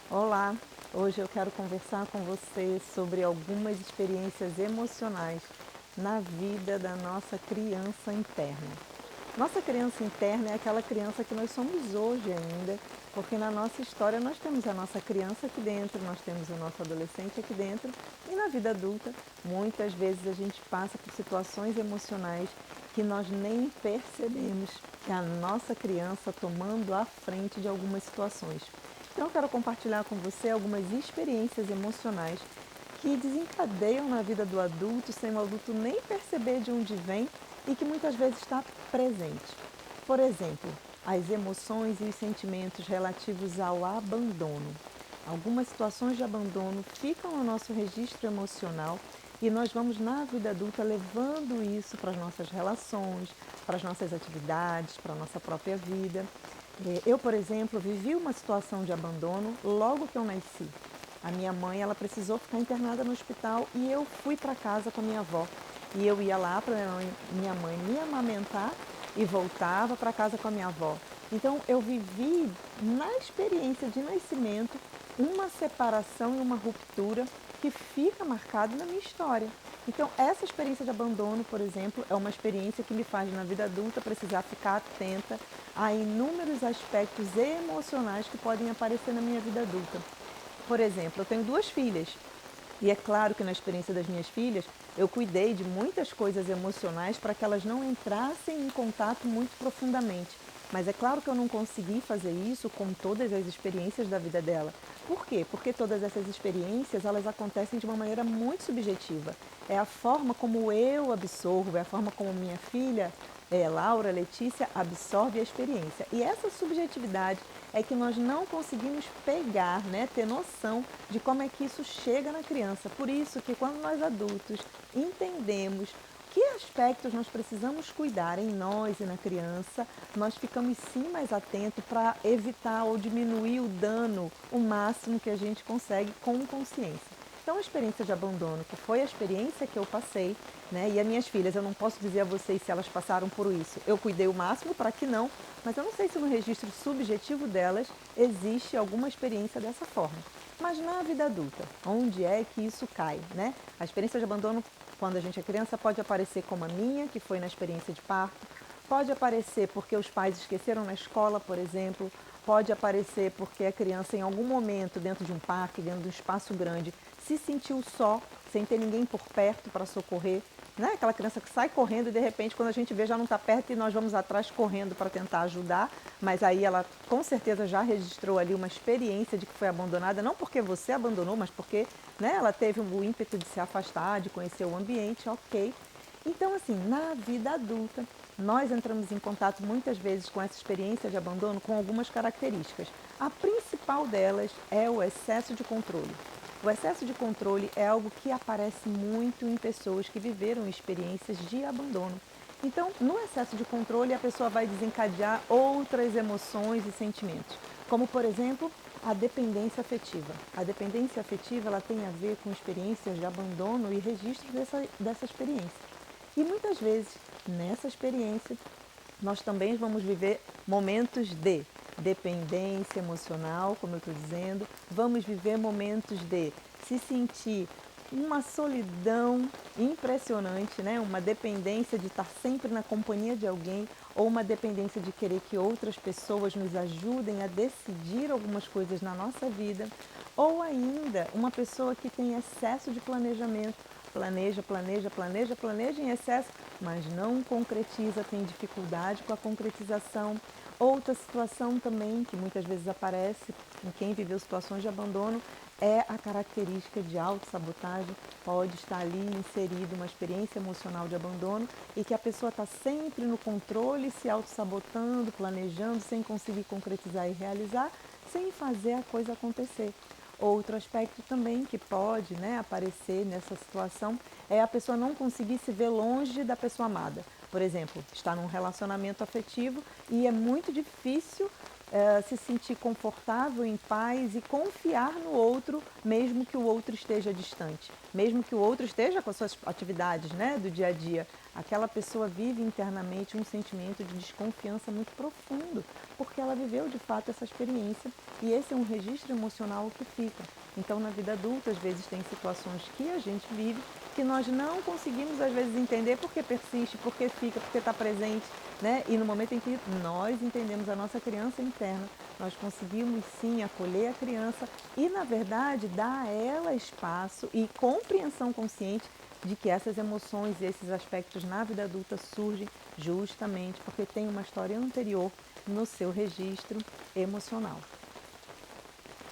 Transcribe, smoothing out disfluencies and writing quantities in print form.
Olá, hoje eu quero conversar com você sobre algumas experiências emocionais na vida da nossa criança interna. Nossa criança interna é aquela criança que nós somos hoje ainda, porque na nossa história nós temos a nossa criança aqui dentro, nós temos o nosso adolescente aqui dentro, e na vida adulta, muitas vezes a gente passa por situações emocionais que nós nem percebemos que a nossa criança tomando a frente de algumas situações. Então, eu quero compartilhar com você algumas experiências emocionais que desencadeiam na vida do adulto sem o adulto nem perceber de onde vem e que muitas vezes está presente. Por exemplo, as emoções e os sentimentos relativos ao abandono. Algumas situações de abandono ficam no nosso registro emocional e nós vamos na vida adulta levando isso para as nossas relações, para as nossas atividades, para a nossa própria vida. Eu, por exemplo, vivi uma situação de abandono logo que eu nasci. A minha mãe, ela precisou ficar internada no hospital e eu fui para casa com a minha avó. E eu ia lá para minha mãe me amamentar e voltava para casa com a minha avó. Então eu vivi na experiência de nascimento uma separação e uma ruptura que fica marcada na minha história. Então essa experiência de abandono, por exemplo, é uma experiência que me faz na vida adulta precisar ficar atenta a inúmeros aspectos emocionais que podem aparecer na minha vida adulta. Por exemplo, eu tenho duas filhas. E é claro que na experiência das minhas filhas, eu cuidei de muitas coisas emocionais para que elas não entrassem em contato muito profundamente. Mas é claro que eu não consegui fazer isso com todas as experiências da vida dela. Por quê? Porque todas essas experiências, elas acontecem de uma maneira muito subjetiva. É a forma como eu absorvo, é a forma como minha filha, Laura, Letícia, absorve a experiência. E essa subjetividade é que nós não conseguimos pegar, né, ter noção de como é que isso chega na criança. Por isso que quando nós adultos entendemos que aspectos nós precisamos cuidar em nós e na criança, nós ficamos sim mais atentos para evitar ou diminuir o dano o máximo que a gente consegue com consciência. Então, a experiência de abandono, que foi a experiência que eu passei, né? E as minhas filhas, eu não posso dizer a vocês se elas passaram por isso. Eu cuidei o máximo para que não, mas eu não sei se no registro subjetivo delas existe alguma experiência dessa forma. Mas na vida adulta, onde é que isso cai, né? A experiência de abandono, quando a gente é criança, pode aparecer como a minha, que foi na experiência de parto, pode aparecer porque os pais esqueceram na escola, por exemplo, pode aparecer porque a criança, em algum momento, dentro de um parque, dentro de um espaço grande, se sentiu só, sem ter ninguém por perto para socorrer. Né? Aquela criança que sai correndo e de repente, quando a gente vê, já não está perto e nós vamos atrás correndo para tentar ajudar, mas aí ela com certeza já registrou ali uma experiência de que foi abandonada, não porque você abandonou, mas porque, né, ela teve o ímpeto de se afastar, de conhecer o ambiente, ok. Então, assim, na vida adulta, nós entramos em contato muitas vezes com essa experiência de abandono com algumas características. A principal delas é o excesso de controle. O excesso de controle é algo que aparece muito em pessoas que viveram experiências de abandono. Então, no excesso de controle, a pessoa vai desencadear outras emoções e sentimentos, como, por exemplo, a dependência afetiva. A dependência afetiva ela tem a ver com experiências de abandono e registro dessa experiência. E muitas vezes, nessa experiência, nós também vamos viver momentos de dependência emocional, como eu estou dizendo, vamos viver momentos de se sentir uma solidão impressionante, né? Uma dependência de estar sempre na companhia de alguém ou uma dependência de querer que outras pessoas nos ajudem a decidir algumas coisas na nossa vida, ou ainda uma pessoa que tem excesso de planejamento, planeja, planeja, planeja, planeja em excesso, mas não concretiza, tem dificuldade com a concretização. Outra situação também que muitas vezes aparece em quem viveu situações de abandono é a característica de autossabotagem. Pode estar ali inserida uma experiência emocional de abandono e que a pessoa está sempre no controle, se autossabotando, planejando, sem conseguir concretizar e realizar, sem fazer a coisa acontecer. Outro aspecto também que pode, né, aparecer nessa situação é a pessoa não conseguir se ver longe da pessoa amada. Por exemplo, está num relacionamento afetivo e é muito difícil se sentir confortável, em paz e confiar no outro, mesmo que o outro esteja distante, mesmo que o outro esteja com as suas atividades, né, do dia a dia. Aquela pessoa vive internamente um sentimento de desconfiança muito profundo, porque ela viveu de fato essa experiência e esse é um registro emocional que fica. Então, na vida adulta, às vezes tem situações que a gente vive que nós não conseguimos às vezes entender porque persiste, porque fica, porque está presente, né? E no momento em que nós entendemos a nossa criança interna, nós conseguimos sim acolher a criança e, na verdade, dar a ela espaço e compreensão consciente de que essas emoções e esses aspectos na vida adulta surgem justamente porque tem uma história anterior no seu registro emocional.